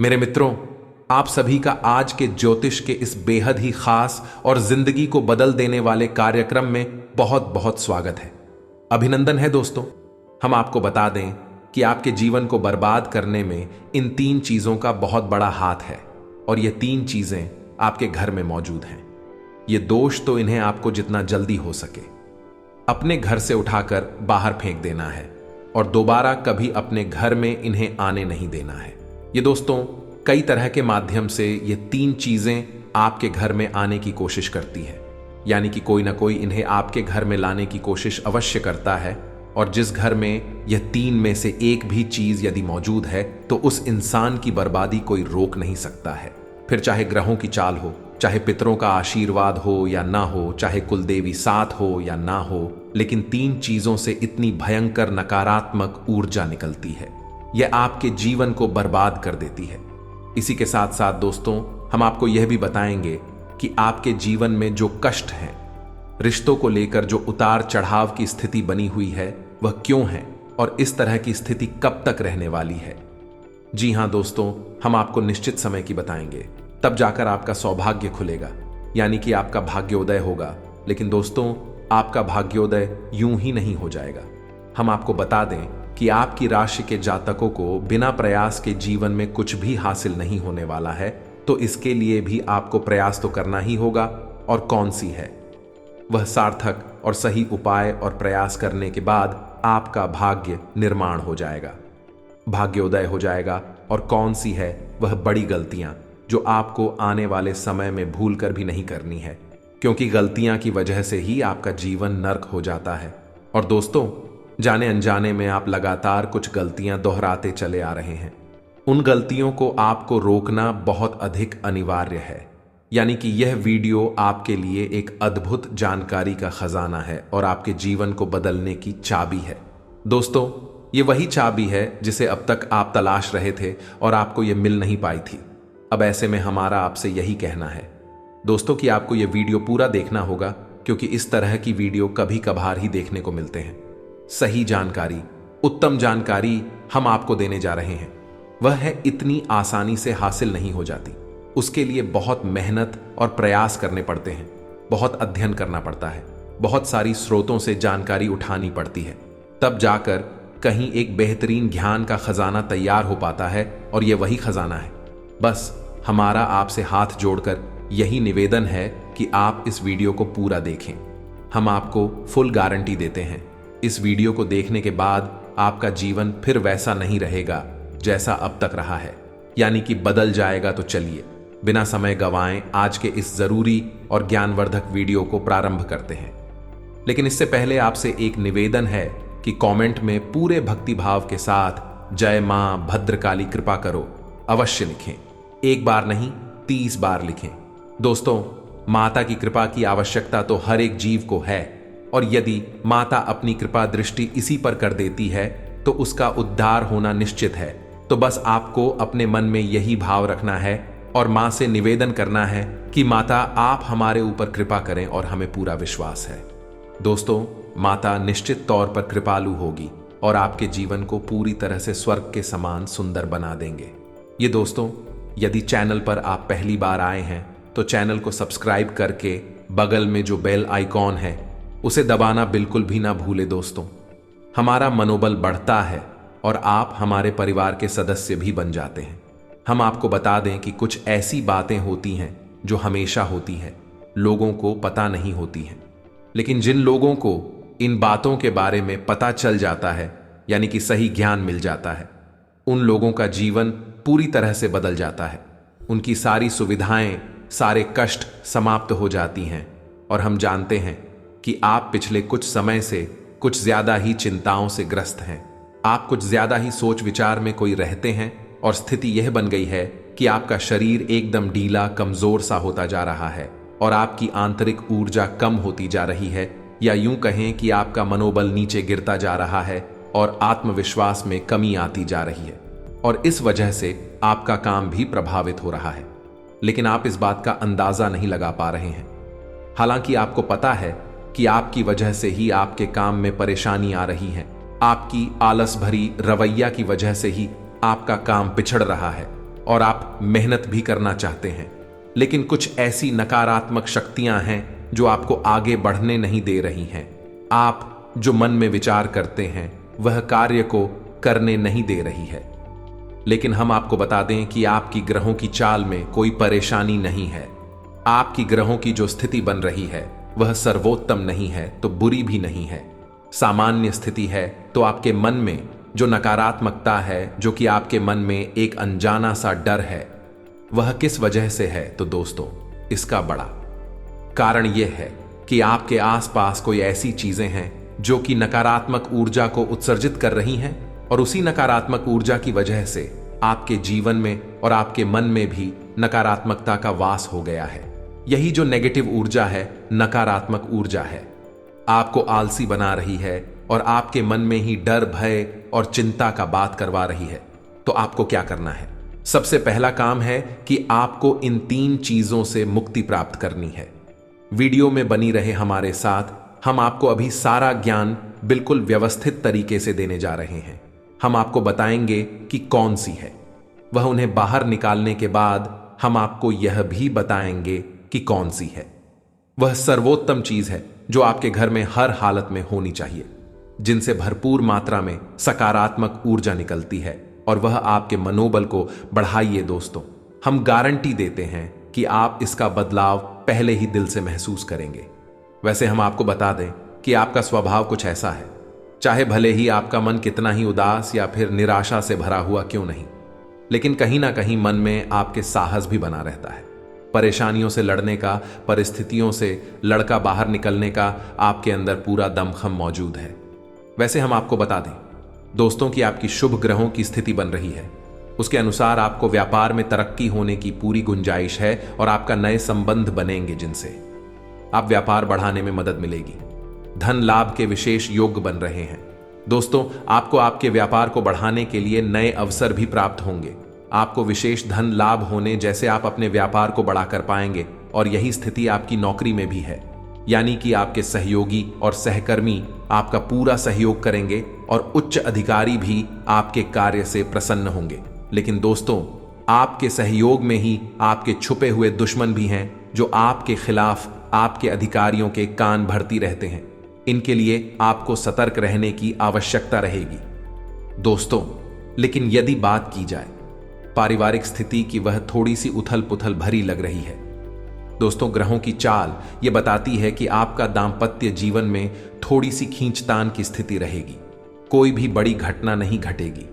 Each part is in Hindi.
मेरे मित्रों, आप सभी का आज के ज्योतिष के इस बेहद ही खास और जिंदगी को बदल देने वाले कार्यक्रम में बहुत बहुत स्वागत है। अभिनंदन है दोस्तों। हम आपको बता दें कि आपके जीवन को बर्बाद करने में इन 3 चीजों का बहुत बड़ा हाथ है और ये 3 चीजें आपके घर में मौजूद हैं। ये दोष तो इन्हें आपको जितना जल्दी हो सके अपने घर से उठाकर बाहर फेंक देना है और दोबारा कभी अपने घर में इन्हें आने नहीं देना है। ये दोस्तों कई तरह के माध्यम से ये 3 चीजें आपके घर में आने की कोशिश करती है, यानी कि कोई ना कोई इन्हें आपके घर में लाने की कोशिश अवश्य करता है। और जिस घर में यह 3 में से एक भी चीज यदि मौजूद है तो उस इंसान की बर्बादी कोई रोक नहीं सकता है। फिर चाहे ग्रहों की चाल हो, चाहे पितरों का आशीर्वाद हो या ना हो, चाहे कुलदेवी साथ हो या ना हो, लेकिन 3 चीजों से इतनी भयंकर नकारात्मक ऊर्जा निकलती है, यह आपके जीवन को बर्बाद कर देती है। इसी के साथ साथ दोस्तों हम आपको यह भी बताएंगे कि आपके जीवन में जो कष्ट हैं, रिश्तों को लेकर जो उतार चढ़ाव की स्थिति बनी हुई है वह क्यों है और इस तरह की स्थिति कब तक रहने वाली है। जी हां दोस्तों, हम आपको निश्चित समय की बताएंगे, तब जाकर आपका सौभाग्य खुलेगा, यानी कि आपका भाग्योदय होगा। लेकिन दोस्तों आपका भाग्योदय यूं ही नहीं हो जाएगा। हम आपको बता दें कि आपकी राशि के जातकों को बिना प्रयास के जीवन में कुछ भी हासिल नहीं होने वाला है, तो इसके लिए भी आपको प्रयास तो करना ही होगा। और कौन सी है वह सार्थक और सही उपाय और प्रयास करने के बाद आपका भाग्य निर्माण हो जाएगा, भाग्योदय हो जाएगा। और कौन सी है वह बड़ी गलतियां जो आपको आने वाले समय में भूल कर भी नहीं करनी है, क्योंकि गलतियां की वजह से ही आपका जीवन नर्क हो जाता है। और दोस्तों जाने अनजाने में आप लगातार कुछ गलतियां दोहराते चले आ रहे हैं। उन गलतियों को आपको रोकना बहुत अधिक अनिवार्य है, यानी कि यह वीडियो आपके लिए एक अद्भुत जानकारी का खजाना है और आपके जीवन को बदलने की चाबी है। दोस्तों ये वही चाबी है जिसे अब तक आप तलाश रहे थे और आपको यह मिल नहीं पाई थी। अब ऐसे में हमारा आपसे यही कहना है दोस्तों कि आपको यह वीडियो पूरा देखना होगा, क्योंकि इस तरह की वीडियो कभी कभार ही देखने को मिलते हैं। सही जानकारी, उत्तम जानकारी हम आपको देने जा रहे हैं। वह है इतनी आसानी से हासिल नहीं हो जाती, उसके लिए बहुत मेहनत और प्रयास करने पड़ते हैं, बहुत अध्ययन करना पड़ता है, बहुत सारी स्रोतों से जानकारी उठानी पड़ती है, तब जाकर कहीं एक बेहतरीन ज्ञान का खजाना तैयार हो पाता है। और यह वही खजाना है। बस हमारा आपसे हाथ जोड़कर यही निवेदन है कि आप इस वीडियो को पूरा देखें। हम आपको फुल गारंटी देते हैं, इस वीडियो को देखने के बाद आपका जीवन फिर वैसा नहीं रहेगा जैसा अब तक रहा है, यानी कि बदल जाएगा। तो चलिए बिना समय गंवाएं आज के इस जरूरी और ज्ञानवर्धक वीडियो को प्रारंभ करते हैं। लेकिन इससे पहले आपसे एक निवेदन है कि कमेंट में पूरे भक्तिभाव के साथ जय मां भद्रकाली कृपा करो अवश्य लिखें। एक बार नहीं 30 बार लिखें। दोस्तों माता की कृपा की आवश्यकता तो हर एक जीव को है, और यदि माता अपनी कृपा दृष्टि इसी पर कर देती है तो उसका उद्धार होना निश्चित है। तो बस आपको अपने मन में यही भाव रखना है और मां से निवेदन करना है कि माता आप हमारे ऊपर कृपा करें, और हमें पूरा विश्वास है दोस्तों माता निश्चित तौर पर कृपालु होगी और आपके जीवन को पूरी तरह से स्वर्ग के समान सुंदर बना देंगे। ये दोस्तों यदि चैनल पर आप पहली बार आए हैं तो चैनल को सब्सक्राइब करके बगल में जो बेल आइकॉन है उसे दबाना बिल्कुल भी ना भूले। दोस्तों हमारा मनोबल बढ़ता है और आप हमारे परिवार के सदस्य भी बन जाते हैं। हम आपको बता दें कि कुछ ऐसी बातें होती हैं जो हमेशा होती हैं, लोगों को पता नहीं होती हैं, लेकिन जिन लोगों को इन बातों के बारे में पता चल जाता है, यानी कि सही ज्ञान मिल जाता है, उन लोगों का जीवन पूरी तरह से बदल जाता है। उनकी सारी सुविधाएं, सारे कष्ट समाप्त हो जाती हैं। और हम जानते हैं कि आप पिछले कुछ समय से कुछ ज्यादा ही चिंताओं से ग्रस्त हैं। आप कुछ ज्यादा ही सोच विचार में कोई रहते हैं और स्थिति यह बन गई है कि आपका शरीर एकदम ढीला कमजोर सा होता जा रहा है और आपकी आंतरिक ऊर्जा कम होती जा रही है, या यूं कहें कि आपका मनोबल नीचे गिरता जा रहा है और आत्मविश्वास में कमी आती जा रही है, और इस वजह से आपका काम भी प्रभावित हो रहा है। लेकिन आप इस बात का अंदाजा नहीं लगा पा रहे हैं। हालांकि आपको पता है कि आपकी वजह से ही आपके काम में परेशानी आ रही है, आपकी आलस भरी रवैया की वजह से ही आपका काम पिछड़ रहा है, और आप मेहनत भी करना चाहते हैं, लेकिन कुछ ऐसी नकारात्मक शक्तियां हैं जो आपको आगे बढ़ने नहीं दे रही हैं। आप जो मन में विचार करते हैं वह कार्य को करने नहीं दे रही है। लेकिन हम आपको बता दें कि आपकी ग्रहों की चाल में कोई परेशानी नहीं है। आपकी ग्रहों की जो स्थिति बन रही है वह सर्वोत्तम नहीं है तो बुरी भी नहीं है, सामान्य स्थिति है। तो आपके मन में जो नकारात्मकता है, जो कि आपके मन में एक अनजाना सा डर है, वह किस वजह से है? तो दोस्तों, इसका बड़ा कारण यह है कि आपके आसपास कोई ऐसी चीजें हैं जो कि नकारात्मक ऊर्जा को उत्सर्जित कर रही हैं, और उसी नकारात्मक ऊर्जा की वजह से आपके जीवन में और आपके मन में भी नकारात्मकता का वास हो गया है। यही जो नेगेटिव ऊर्जा है, नकारात्मक ऊर्जा है, आपको आलसी बना रही है और आपके मन में ही डर, भय और चिंता का बात करवा रही है। तो आपको क्या करना है? सबसे पहला काम है कि आपको इन 3 चीजों से मुक्ति प्राप्त करनी है। वीडियो में बनी रहे हमारे साथ, हम आपको अभी सारा ज्ञान बिल्कुल व्यवस्थित तरीके से देने जा रहे हैं। हम आपको बताएंगे कि कौन सी है, वह उन्हें बाहर निकालने के बाद हम आपको यह भी बताएंगे कि कौन सी है वह सर्वोत्तम चीज है जो आपके घर में हर हालत में होनी चाहिए, जिनसे भरपूर मात्रा में सकारात्मक ऊर्जा निकलती है और वह आपके मनोबल को बढ़ाइए। दोस्तों, हम गारंटी देते हैं कि आप इसका बदलाव पहले ही दिल से महसूस करेंगे। वैसे हम आपको बता दें कि आपका स्वभाव कुछ ऐसा है, चाहे भले ही आपका मन कितना ही उदास या फिर निराशा से भरा हुआ क्यों नहीं, लेकिन कहीं ना कहीं मन में आपके साहस भी बना रहता है। परेशानियों से लड़ने का, परिस्थितियों से लड़का बाहर निकलने का आपके अंदर पूरा दमखम मौजूद है। वैसे हम आपको बता दें दोस्तों कि आपकी शुभ ग्रहों की स्थिति बन रही है, उसके अनुसार आपको व्यापार में तरक्की होने की पूरी गुंजाइश है और आपका नए संबंध बनेंगे जिनसे आप व्यापार बढ़ाने में मदद मिलेगी। धन लाभ के विशेष योग बन रहे हैं। दोस्तों, आपको आपके व्यापार को बढ़ाने के लिए नए अवसर भी प्राप्त होंगे। आपको विशेष धन लाभ होने जैसे आप अपने व्यापार को बढ़ा कर पाएंगे, और यही स्थिति आपकी नौकरी में भी है, यानी कि आपके सहयोगी और सहकर्मी आपका पूरा सहयोग करेंगे और उच्च अधिकारी भी आपके कार्य से प्रसन्न होंगे। लेकिन दोस्तों, आपके सहयोग में ही आपके छुपे हुए दुश्मन भी हैं जो आपके खिलाफ आपके अधिकारियों के कान भरती रहते हैं। इनके लिए आपको सतर्क रहने की आवश्यकता रहेगी। दोस्तों, लेकिन यदि बात की जाए पारिवारिक स्थिति की, वह थोड़ी सी उथल पुथल भरी लग रही है। दोस्तों, ग्रहों की चाल यह बताती है कि आपका दांपत्य जीवन में थोड़ी सी खींचतान की स्थिति रहेगी। कोई भी बड़ी घटना नहीं घटेगी,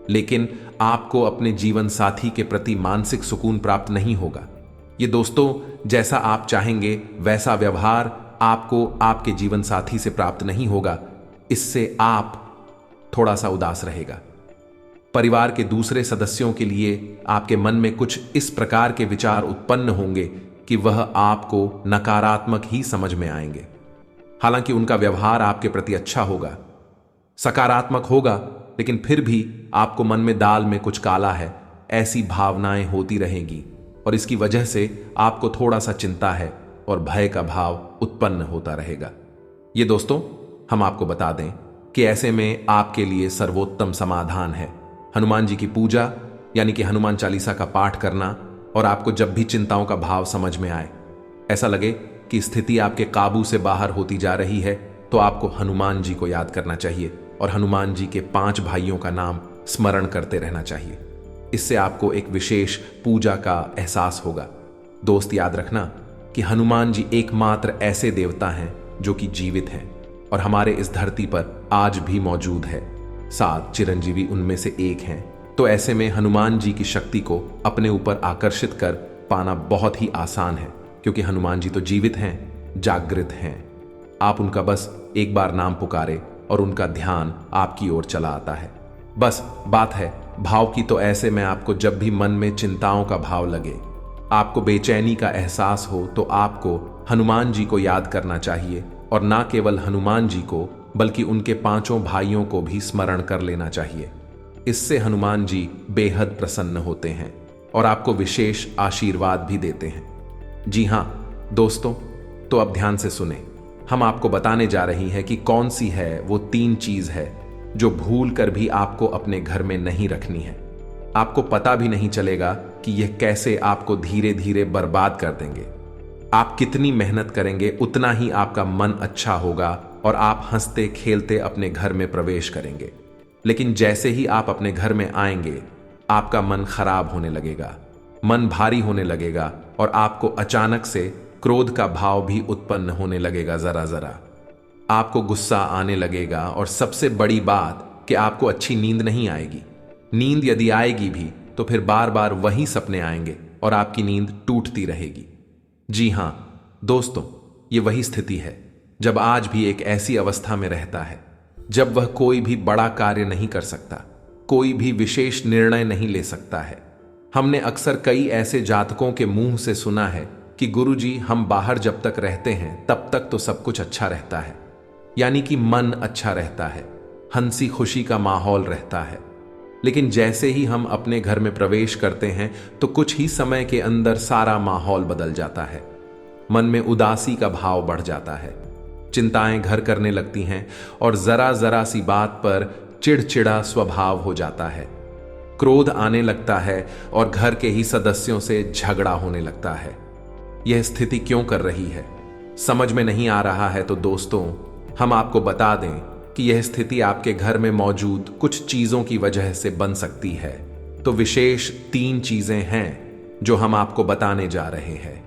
लेकिन आपको अपने जीवन साथी के प्रति मानसिक सुकून प्राप्त नहीं होगा। ये दोस्तों, जैसा आप चाहेंगे वैसा व्यवहार आपको आपके जीवन साथी से प्राप्त नहीं होगा। इससे आप थोड़ा सा उदास रहेगा। परिवार के दूसरे सदस्यों के लिए आपके मन में कुछ इस प्रकार के विचार उत्पन्न होंगे कि वह आपको नकारात्मक ही समझ में आएंगे। हालांकि उनका व्यवहार आपके प्रति अच्छा होगा, सकारात्मक होगा, लेकिन फिर भी आपको मन में दाल में कुछ काला है, ऐसी भावनाएं होती रहेंगी और इसकी वजह से आपको थोड़ा सा चिंता है और भय का भाव उत्पन्न होता रहेगा। ये दोस्तों, हम आपको बता दें कि ऐसे में आपके लिए सर्वोत्तम समाधान है हनुमान जी की पूजा, यानी कि हनुमान चालीसा का पाठ करना। और आपको जब भी चिंताओं का भाव समझ में आए, ऐसा लगे कि स्थिति आपके काबू से बाहर होती जा रही है, तो आपको हनुमान जी को याद करना चाहिए और हनुमान जी के 5 भाइयों का नाम स्मरण करते रहना चाहिए। इससे आपको एक विशेष पूजा का एहसास होगा। दोस्त, याद रखना कि हनुमान जी एकमात्र ऐसे देवता हैं जो कि जीवित हैं और हमारे इस धरती पर आज भी मौजूद है। 7 चिरंजीवी उनमें से एक हैं। तो ऐसे में हनुमान जी की शक्ति को अपने ऊपर आकर्षित कर पाना बहुत ही आसान है, क्योंकि हनुमान जी तो जीवित हैं, जागृत हैं। आप उनका बस एक बार नाम पुकारे और उनका ध्यान आपकी ओर चला आता है। बस बात है भाव की। तो ऐसे में आपको जब भी मन में चिंताओं का भाव लगे, आपको बेचैनी का एहसास हो, तो आपको हनुमान जी को याद करना चाहिए। और ना केवल हनुमान जी को, बल्कि उनके 5 भाइयों को भी स्मरण कर लेना चाहिए। इससे हनुमान जी बेहद प्रसन्न होते हैं और आपको विशेष आशीर्वाद भी देते हैं। जी हां दोस्तों, तो अब ध्यान से सुने। हम आपको बताने जा रही हैं कि कौन सी है वो 3 चीज है जो भूल कर भी आपको अपने घर में नहीं रखनी है। आपको पता भी नहीं चलेगा कि यह कैसे आपको धीरे धीरे बर्बाद कर देंगे। आप कितनी मेहनत करेंगे उतना ही आपका मन अच्छा होगा और आप हंसते खेलते अपने घर में प्रवेश करेंगे। लेकिन जैसे ही आप अपने घर में आएंगे, आपका मन खराब होने लगेगा, मन भारी होने लगेगा और आपको अचानक से क्रोध का भाव भी उत्पन्न होने लगेगा। जरा जरा आपको गुस्सा आने लगेगा और सबसे बड़ी बात कि आपको अच्छी नींद नहीं आएगी। नींद यदि आएगी भी तो फिर बार बार वही सपने आएंगे और आपकी नींद टूटती रहेगी। जी हां दोस्तों, ये वही स्थिति है जब आज भी एक ऐसी अवस्था में रहता है जब वह कोई भी बड़ा कार्य नहीं कर सकता, कोई भी विशेष निर्णय नहीं ले सकता है। हमने अक्सर कई ऐसे जातकों के मुंह से सुना है कि गुरुजी, हम बाहर जब तक रहते हैं तब तक तो सब कुछ अच्छा रहता है, यानी कि मन अच्छा रहता है, हंसी खुशी का माहौल रहता है। लेकिन जैसे ही हम अपने घर में प्रवेश करते हैं तो कुछ ही समय के अंदर सारा माहौल बदल जाता है। मन में उदासी का भाव बढ़ जाता है, चिंताएं घर करने लगती हैं और जरा जरा सी बात पर चिड़चिड़ा स्वभाव हो जाता है। क्रोध आने लगता है और घर के ही सदस्यों से झगड़ा होने लगता है। यह स्थिति क्यों कर रही है, समझ में नहीं आ रहा है तो दोस्तों, हम आपको बता दें कि यह स्थिति आपके घर में मौजूद कुछ चीजों की वजह से बन सकती है। तो विशेष 3 चीजें हैं जो हम आपको बताने जा रहे हैं।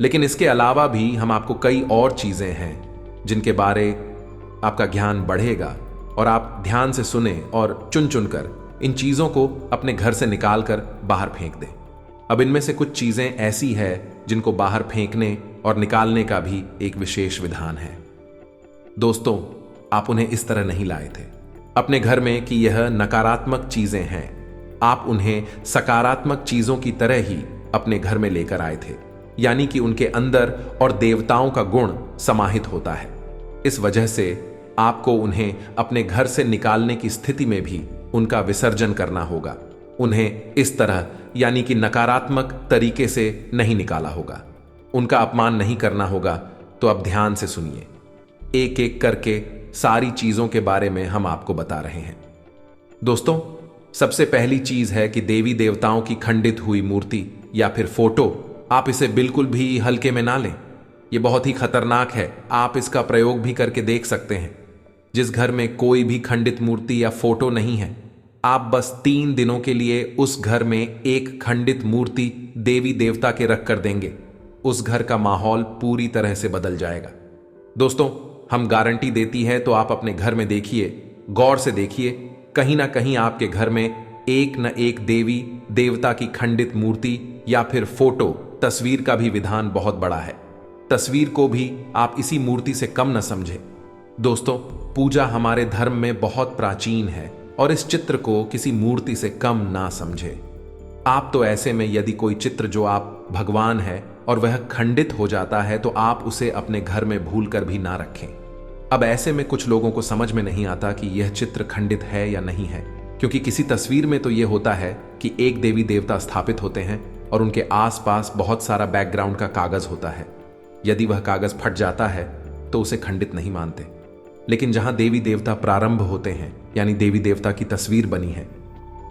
लेकिन इसके अलावा भी हम आपको कई और चीजें हैं जिनके बारे आपका ज्ञान बढ़ेगा और आप ध्यान से सुने और चुन चुन कर इन चीजों को अपने घर से निकाल कर बाहर फेंक दें। अब इनमें से कुछ चीजें ऐसी है जिनको बाहर फेंकने और निकालने का भी एक विशेष विधान है। दोस्तों, आप उन्हें इस तरह नहीं लाए थे अपने घर में कि यह नकारात्मक चीजें हैं। आप उन्हें सकारात्मक चीजों की तरह ही अपने घर में लेकर आए थे, यानी कि उनके अंदर और देवताओं का गुण समाहित होता है। इस वजह से आपको उन्हें अपने घर से निकालने की स्थिति में भी उनका विसर्जन करना होगा। उन्हें इस तरह यानी कि नकारात्मक तरीके से नहीं निकाला होगा, उनका अपमान नहीं करना होगा। तो अब ध्यान से सुनिए, एक एक करके सारी चीजों के बारे में हम आपको बता रहे हैं। दोस्तों, सबसे पहली चीज है कि देवी देवताओं की खंडित हुई मूर्ति या फिर फोटो, आप इसे बिल्कुल भी हल्के में ना लें। यह बहुत ही खतरनाक है। आप इसका प्रयोग भी करके देख सकते हैं। जिस घर में कोई भी खंडित मूर्ति या फोटो नहीं है, आप बस 3 दिनों के लिए उस घर में एक खंडित मूर्ति देवी देवता के रख कर देंगे, उस घर का माहौल पूरी तरह से बदल जाएगा। दोस्तों, हम गारंटी देती है, तो आप अपने घर में देखिए, गौर से देखिए, कहीं ना कहीं आपके घर में एक न एक देवी देवता की खंडित मूर्ति या फिर फोटो, तस्वीर का भी विधान बहुत बड़ा है। तस्वीर को भी आप इसी मूर्ति से कम न समझे। दोस्तों, पूजा हमारे धर्म में बहुत प्राचीन है और इस चित्र को किसी मूर्ति से कम ना समझे। आप तो ऐसे में यदि कोई चित्र जो आप भगवान है और वह खंडित हो जाता है तो आप उसे अपने घर में भूल कर भी ना रखें। अब ऐसे में कुछ लोगों को समझ में नहीं आता कि यह चित्र खंडित है या नहीं है, क्योंकि किसी तस्वीर में तो यह होता है कि एक देवी देवता स्थापित होते हैं और उनके आसपास बहुत सारा बैकग्राउंड का कागज होता है। यदि वह कागज फट जाता है तो उसे खंडित नहीं मानते। लेकिन जहां देवी देवता प्रारंभ होते हैं, यानी देवी देवता की तस्वीर बनी है,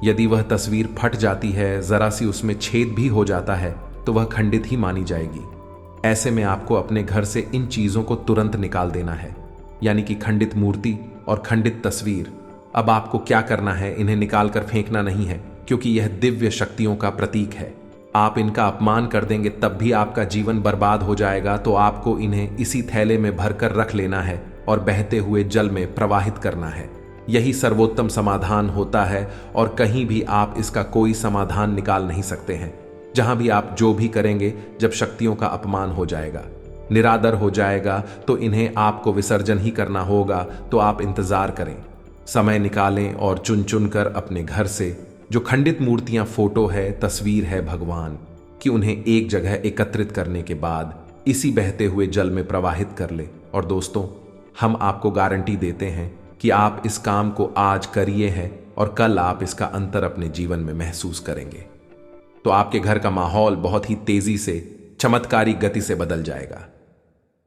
यदि वह तस्वीर फट जाती है, जरा सी उसमें छेद भी हो जाता है, तो वह खंडित ही मानी जाएगी। ऐसे में आपको अपने घर से इन चीजों को तुरंत निकाल देना है, यानी कि खंडित मूर्ति और खंडित तस्वीर। अब आपको क्या करना है, इन्हें निकालकर फेंकना नहीं है, क्योंकि यह दिव्य शक्तियों का प्रतीक है। आप इनका अपमान कर देंगे तब भी आपका जीवन बर्बाद हो जाएगा। तो आपको इन्हें इसी थैले में भरकर रख लेना है और बहते हुए जल में प्रवाहित करना है। यही सर्वोत्तम समाधान होता है और कहीं भी आप इसका कोई समाधान निकाल नहीं सकते हैं। जहां भी आप जो भी करेंगे, जब शक्तियों का अपमान हो जाएगा, निरादर हो जाएगा, तो इन्हें आपको विसर्जन ही करना होगा। तो आप इंतजार करें, समय निकालें और चुन चुन कर अपने घर से जो खंडित मूर्तियां, फोटो है, तस्वीर है भगवान कि उन्हें एक जगह एकत्रित करने के बाद इसी बहते हुए जल में प्रवाहित कर ले। और दोस्तों, हम आपको गारंटी देते हैं कि आप इस काम को आज करिए हैं और कल आप इसका अंतर अपने जीवन में महसूस करेंगे। तो आपके घर का माहौल बहुत ही तेजी से, चमत्कारी गति से बदल जाएगा।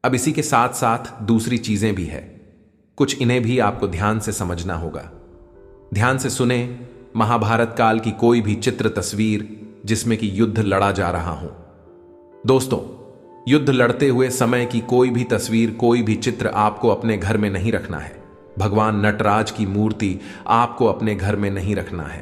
अब इसी के साथ साथ दूसरी चीजें भी है, कुछ इन्हें भी आपको ध्यान से समझना होगा। ध्यान से सुने महाभारत काल की कोई भी चित्र तस्वीर जिसमें कि युद्ध लड़ा जा रहा हो। दोस्तों, युद्ध लड़ते हुए समय की कोई भी तस्वीर, कोई भी चित्र आपको अपने घर में नहीं रखना है। भगवान नटराज की मूर्ति आपको अपने घर में नहीं रखना है।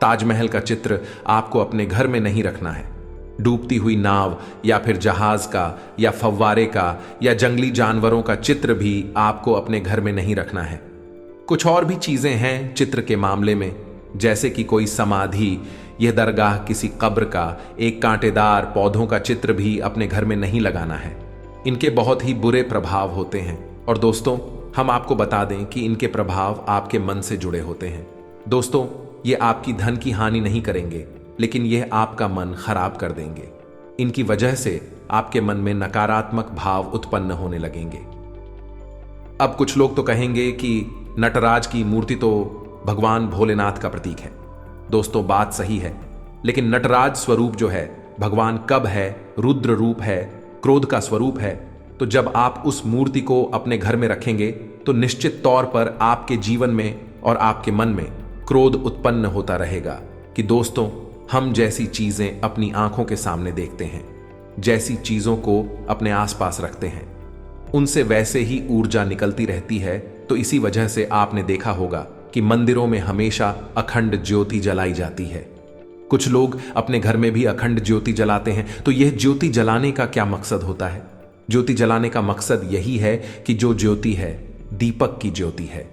ताजमहल का चित्र आपको अपने घर में नहीं रखना है। डूबती हुई नाव या फिर जहाज का या फव्वारे का या जंगली जानवरों का चित्र भी आपको अपने घर में नहीं रखना है। कुछ और भी चीजें हैं चित्र के मामले में, जैसे कि कोई समाधि, यह दरगाह, किसी कब्र का, एक कांटेदार पौधों का चित्र भी अपने घर में नहीं लगाना है। इनके बहुत ही बुरे प्रभाव होते हैं और दोस्तों, हम आपको बता दें कि इनके प्रभाव आपके मन से जुड़े होते हैं। दोस्तों, ये आपकी धन की हानि नहीं करेंगे, लेकिन यह आपका मन खराब कर देंगे। इनकी वजह से आपके मन में नकारात्मक भाव उत्पन्न होने लगेंगे। अब कुछ लोग तो कहेंगे कि नटराज की मूर्ति तो भगवान भोलेनाथ का प्रतीक है। दोस्तों, बात सही है, लेकिन नटराज स्वरूप जो है, भगवान कब है, रुद्र रूप है, क्रोध का स्वरूप है। तो जब आप उस मूर्ति को अपने घर में रखेंगे तो निश्चित तौर पर आपके जीवन में और आपके मन में क्रोध उत्पन्न होता रहेगा कि दोस्तों, हम जैसी चीजें अपनी आंखों के सामने देखते हैं, जैसी चीजों को अपने आसपास रखते हैं, उनसे वैसे ही ऊर्जा निकलती रहती है। तो इसी वजह से आपने देखा होगा कि मंदिरों में हमेशा अखंड ज्योति जलाई जाती है। कुछ लोग अपने घर में भी अखंड ज्योति जलाते हैं। तो यह ज्योति जलाने का क्या मकसद होता है? ज्योति जलाने का मकसद यही है कि जो ज्योति है, दीपक की ज्योति है,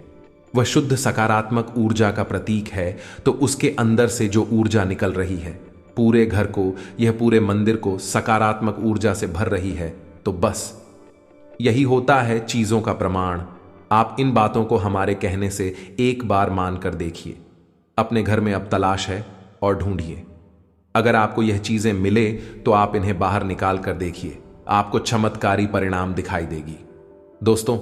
वह शुद्ध सकारात्मक ऊर्जा का प्रतीक है। तो उसके अंदर से जो ऊर्जा निकल रही है, पूरे घर को, यह पूरे मंदिर को सकारात्मक ऊर्जा से भर रही है। तो बस यही होता है चीजों का प्रमाण। आप इन बातों को हमारे कहने से एक बार मानकर देखिए। अपने घर में अब तलाश है और ढूंढिए। अगर आपको यह चीजें मिले तो आप इन्हें बाहर निकाल कर देखिए, आपको चमत्कारी परिणाम दिखाई देगी। दोस्तों,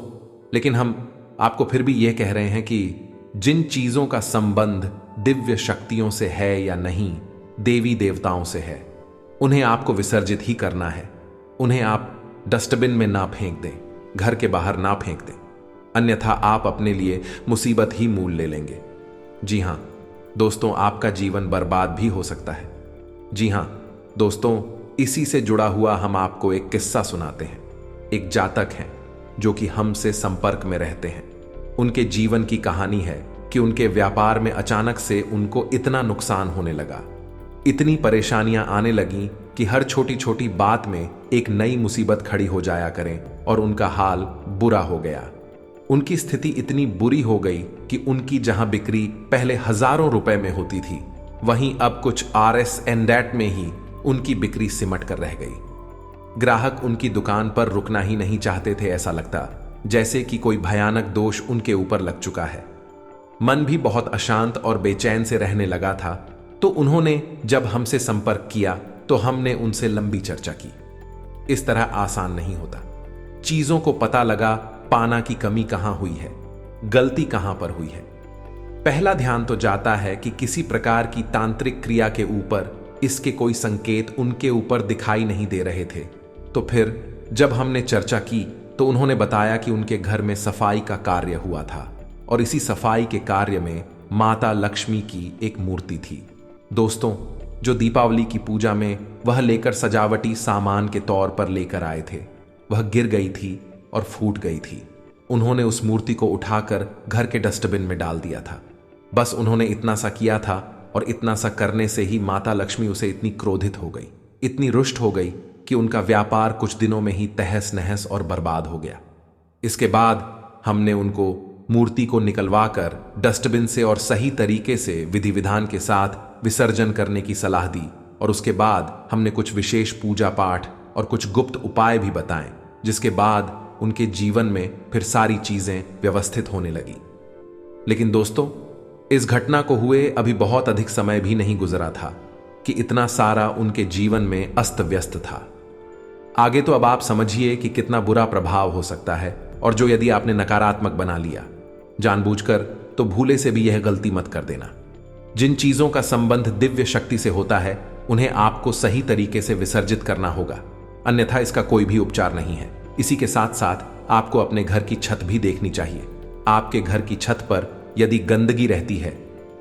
लेकिन हम आपको फिर भी यह कह रहे हैं कि जिन चीजों का संबंध दिव्य शक्तियों से है या नहीं, देवी देवताओं से है, उन्हें आपको विसर्जित ही करना है। उन्हें आप डस्टबिन में ना फेंक दें, घर के बाहर ना फेंक दें, अन्यथा आप अपने लिए मुसीबत ही मूल ले लेंगे। जी हां दोस्तों, आपका जीवन बर्बाद भी हो सकता है। जी हां दोस्तों, इसी से जुड़ा हुआ हम आपको एक किस्सा सुनाते हैं। एक जातक हैं जो कि हमसे संपर्क में रहते हैं। उनके जीवन की कहानी है कि उनके व्यापार में अचानक से उनको इतना नुकसान होने लगा, इतनी परेशानियां आने लगी कि हर छोटी छोटी बात में एक नई मुसीबत खड़ी हो जाया करें और उनका हाल बुरा हो गया। उनकी स्थिति इतनी बुरी हो गई कि उनकी जहां बिक्री पहले हजारों रुपए में होती थी, वहीं अब कुछ RS and that में ही उनकी बिक्री सिमट कर रह गई। ग्राहक उनकी दुकान पर रुकना ही नहीं चाहते थे। ऐसा लगता जैसे कि कोई भयानक दोष उनके ऊपर लग चुका है। मन भी बहुत अशांत और बेचैन से रहने लगा था। तो उन्होंने जब हमसे संपर्क किया तो हमने उनसे लंबी चर्चा की। इस तरह आसान नहीं होता। चीजों को पता लगा पाना की कमी कहां हुई है, गलती कहां पर हुई है। पहला ध्यान तो जाता है कि किसी प्रकार की तांत्रिक क्रिया के ऊपर इसके कोई संकेत उनके ऊपर दिखाई नहीं दे रहे थे। तो फिर जब हमने चर्चा की तो उन्होंने बताया कि उनके घर में सफाई का कार्य हुआ था और इसी सफाई के कार्य में माता लक्ष्मी की एक मूर्ति थी। दोस्तों, जो दीपावली की पूजा में वह लेकर सजावटी सामान के तौर पर लेकर आए थे, वह गिर गई थी और फूट गई थी। उन्होंने उस मूर्ति को उठाकर घर के डस्टबिन में डाल दिया था। बस उन्होंने इतना सा किया था और इतना सा करने से ही माता लक्ष्मी उसे इतनी क्रोधित हो गई, इतनी रुष्ट हो गई कि उनका व्यापार कुछ दिनों में ही तहस नहस और बर्बाद हो गया। इसके बाद हमने उनको मूर्ति को निकलवाकर डस्टबिन से और सही तरीके से विधि विधान के साथ विसर्जन करने की सलाह दी और उसके बाद हमने कुछ विशेष पूजा पाठ और कुछ गुप्त उपाय भी बताएं, जिसके बाद उनके जीवन में फिर सारी चीजें व्यवस्थित होने लगी। लेकिन दोस्तों, इस घटना को हुए अभी बहुत अधिक समय भी नहीं गुजरा था कि इतना सारा उनके जीवन में अस्त व्यस्त था। आगे तो अब आप समझिए कि कितना बुरा प्रभाव हो सकता है, और जो यदि आपने नकारात्मक बना लिया जानबूझकर, तो भूले से भी यह गलती मत कर देना। जिन चीजों का संबंध दिव्य शक्ति से होता है, उन्हें आपको सही तरीके से विसर्जित करना होगा, अन्यथा इसका कोई भी उपचार नहीं है। इसी के साथ साथ आपको अपने घर की छत भी देखनी चाहिए। आपके घर की छत पर यदि गंदगी रहती है,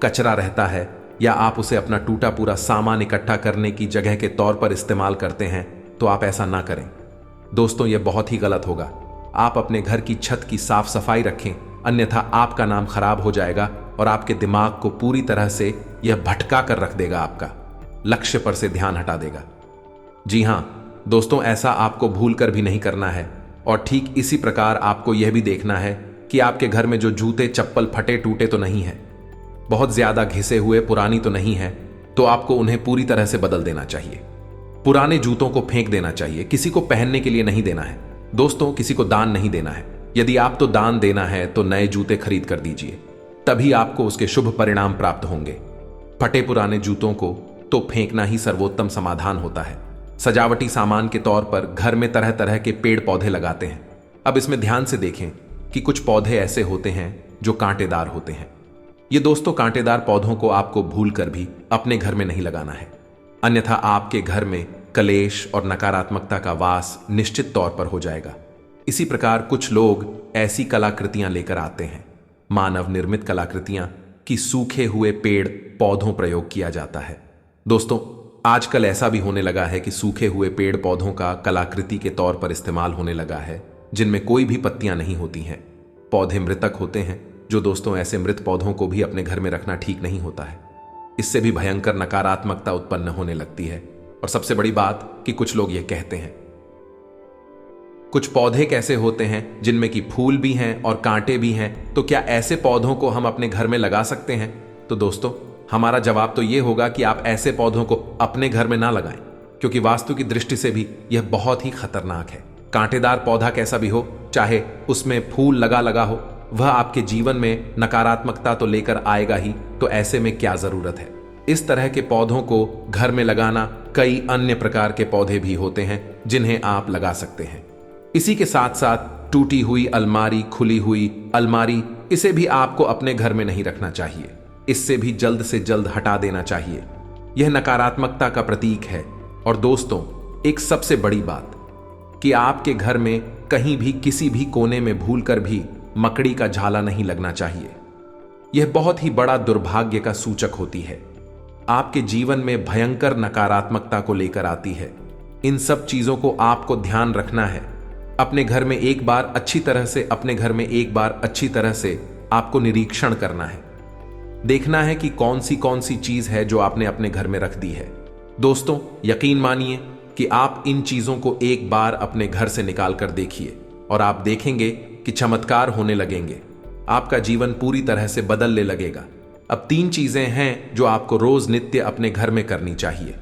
कचरा रहता है, या आप उसे अपना टूटा पूरा सामान इकट्ठा करने की जगह के तौर पर इस्तेमाल करते हैं तो आप ऐसा ना करें। दोस्तों, यह बहुत ही गलत होगा। आप अपने घर की छत की साफ सफाई रखें, अन्यथा आपका नाम खराब हो जाएगा और आपके दिमाग को पूरी तरह से यह भटका कर रख देगा, आपका लक्ष्य पर से ध्यान हटा देगा। जी हां दोस्तों, ऐसा आपको भूल कर भी नहीं करना है। और ठीक इसी प्रकार आपको यह भी देखना है कि आपके घर में जो जूते चप्पल फटे टूटे तो नहीं है, बहुत ज्यादा घिसे हुए पुरानी तो नहीं है, तो आपको उन्हें पूरी तरह से बदल देना चाहिए। पुराने जूतों को फेंक देना चाहिए, किसी को पहनने के लिए नहीं देना है। दोस्तों, किसी को दान नहीं देना है। यदि आप तो दान देना है तो नए जूते खरीद कर दीजिए, तभी आपको उसके शुभ परिणाम प्राप्त होंगे। फटे पुराने जूतों को तो फेंकना ही सर्वोत्तम समाधान होता है। सजावटी सामान के तौर पर घर में तरह तरह के पेड़ पौधे लगाते हैं। अब इसमें ध्यान से देखें कि कुछ पौधे ऐसे होते हैं जो कांटेदार होते हैं। ये दोस्तों, कांटेदार पौधों को आपको भूल कर भी अपने घर में नहीं लगाना है, अन्यथा आपके घर में कलेश और नकारात्मकता का वास निश्चित तौर पर हो जाएगा। इसी प्रकार कुछ लोग ऐसी कलाकृतियां लेकर आते हैं, मानव निर्मित कलाकृतियां, कि सूखे हुए पेड़ पौधों प्रयोग किया जाता है। दोस्तों, आजकल ऐसा भी होने लगा है कि सूखे हुए पेड़ पौधों का कलाकृति के तौर पर इस्तेमाल होने लगा है, जिनमें कोई भी पत्तियां नहीं होती हैं। पौधे मृतक होते हैं, जो दोस्तों ऐसे मृत पौधों को भी अपने घर में रखना ठीक नहीं होता है। इससे भी भयंकर नकारात्मकता उत्पन्न होने लगती है। और सबसे बड़ी बात कि कुछ लोग ये कहते हैं, कुछ पौधे कैसे होते हैं जिनमें कि फूल भी हैं और कांटे भी हैं, तो क्या ऐसे पौधों को हम अपने घर में लगा सकते हैं? तो दोस्तों, हमारा जवाब तो यह होगा कि आप ऐसे पौधों को अपने घर में ना लगाएं, क्योंकि वास्तु की दृष्टि से भी यह बहुत ही खतरनाक है। कांटेदार पौधा कैसा भी हो, चाहे उसमें फूल लगा लगा हो, वह आपके जीवन में नकारात्मकता तो लेकर आएगा ही, तो ऐसे में क्या जरूरत है? इस तरह के पौधों को घर में लगाना, कई अन्य प्रकार के पौधे भी होते हैं जिन्हें आप लगा सकते हैं। इसी के साथ साथ टूटी हुई अलमारी, खुली हुई अलमारी, इसे भी आपको अपने घर में नहीं रखना चाहिए। इससे भी जल्द से जल्द हटा देना चाहिए। यह नकारात्मकता का प्रतीक है। और दोस्तों, एक सबसे बड़ी बात कि आपके घर में कहीं भी किसी भी कोने में भूलकर भी मकड़ी का झाला नहीं लगना चाहिए। यह बहुत ही बड़ा दुर्भाग्य का सूचक होती है, आपके जीवन में भयंकर नकारात्मकता को लेकर आती है। इन सब चीजों को आपको ध्यान रखना है। अपने घर में एक बार अच्छी तरह से आपको निरीक्षण करना है, देखना है कि कौन सी चीज है जो आपने अपने घर में रख दी है। दोस्तों, यकीन मानिए कि आप इन चीजों को एक बार अपने घर से निकाल कर देखिए और आप देखेंगे कि चमत्कार होने लगेंगे। आपका जीवन पूरी तरह से बदलने लगेगा। अब 3 चीजें हैं जो आपको रोज नित्य अपने घर में करनी चाहिए।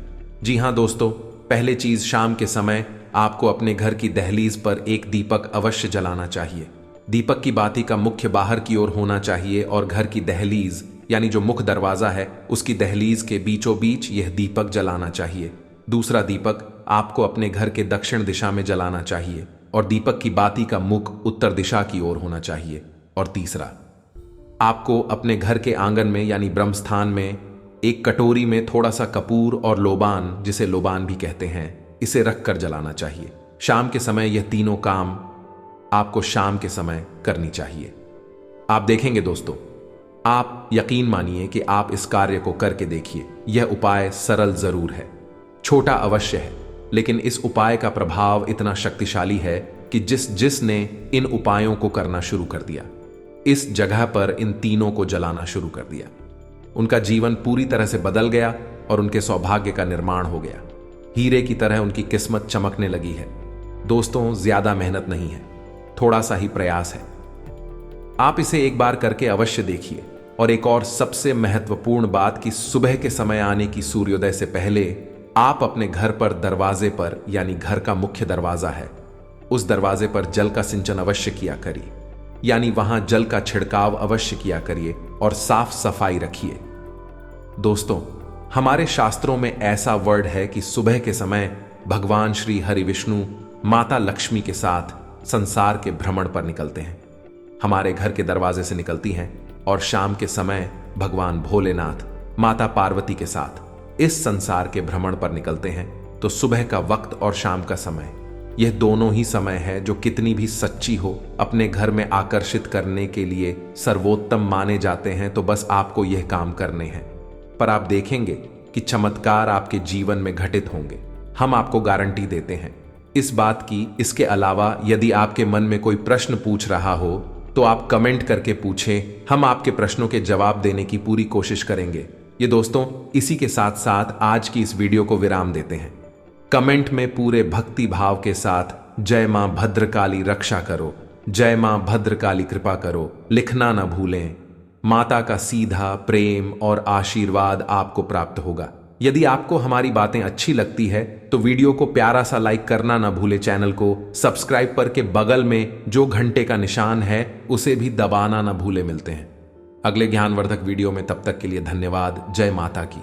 जी हां दोस्तों, पहले चीज, शाम के समय आपको अपने घर की दहलीज पर एक दीपक अवश्य जलाना चाहिए। दीपक की बाती का मुख्य बाहर की ओर होना चाहिए और घर की दहलीज यानी जो मुख्य दरवाजा है उसकी दहलीज के बीचों बीच यह दीपक जलाना चाहिए। दूसरा दीपक आपको अपने घर के दक्षिण दिशा में जलाना चाहिए और दीपक की बाती का मुख उत्तर दिशा की ओर होना चाहिए। और तीसरा, आपको अपने घर के आंगन में यानी ब्रह्मस्थान में एक कटोरी में थोड़ा सा कपूर और लोबान, जिसे लोबान भी कहते हैं, इसे रखकर जलाना चाहिए। शाम के समय यह तीनों काम आपको शाम के समय करनी चाहिए। आप देखेंगे दोस्तों, आप यकीन मानिए कि आप इस कार्य को करके देखिए। यह उपाय सरल जरूर है, छोटा अवश्य है, लेकिन इस उपाय का प्रभाव इतना शक्तिशाली है कि जिसने इन उपायों को करना शुरू कर दिया, इस जगह पर इन तीनों को जलाना शुरू कर दिया, उनका जीवन पूरी तरह से बदल गया और उनके सौभाग्य का निर्माण हो गया। हीरे की तरह उनकी किस्मत चमकने लगी है। दोस्तों, ज्यादा मेहनत नहीं है, थोड़ा सा ही प्रयास है। आप इसे एक बार करके अवश्य देखिए। और एक और सबसे महत्वपूर्ण बात कि सुबह के समय आने की सूर्योदय से पहले आप अपने घर पर दरवाजे पर, यानी घर का मुख्य दरवाजा है, उस दरवाजे पर जल का सिंचन अवश्य किया करिए, यानी वहां जल का छिड़काव अवश्य किया करिए और साफ सफाई रखिए। दोस्तों, हमारे शास्त्रों में ऐसा वर्ड है कि सुबह के समय भगवान श्री हरि विष्णु माता लक्ष्मी के साथ संसार के भ्रमण पर निकलते हैं। हमारे घर के दरवाजे से निकलती हैं और शाम के समय भगवान भोलेनाथ माता पार्वती के साथ इस संसार के भ्रमण पर निकलते हैं। तो सुबह का वक्त और शाम का समय, यह दोनों ही समय है जो कितनी भी सच्ची हो, अपने घर में आकर्षित करने के लिए सर्वोत्तम माने जाते हैं। तो बस आपको यह काम करने हैं। पर आप देखेंगे कि चमत्कार आपके जीवन में घटित होंगे। हम आपको गारंटी देते हैं इस बात की। इसके अलावा यदि आपके मन में कोई प्रश्न पूछ रहा हो तो आप कमेंट करके पूछें, हम आपके प्रश्नों के जवाब देने की पूरी कोशिश करेंगे। ये दोस्तों, इसी के साथ साथ आज की इस वीडियो को विराम देते हैं। कमेंट में पूरे भक्ति भाव के साथ जय मां भद्रकाली रक्षा करो, जय मां भद्रकाली कृपा करो लिखना ना भूलें। माता का सीधा प्रेम और आशीर्वाद आपको प्राप्त होगा। यदि आपको हमारी बातें अच्छी लगती है तो वीडियो को प्यारा सा लाइक करना ना भूले, चैनल को सब्सक्राइब करके बगल में जो घंटे का निशान है उसे भी दबाना ना भूले। मिलते हैं अगले ज्ञानवर्धक वीडियो में, तब तक के लिए धन्यवाद। जय माता की।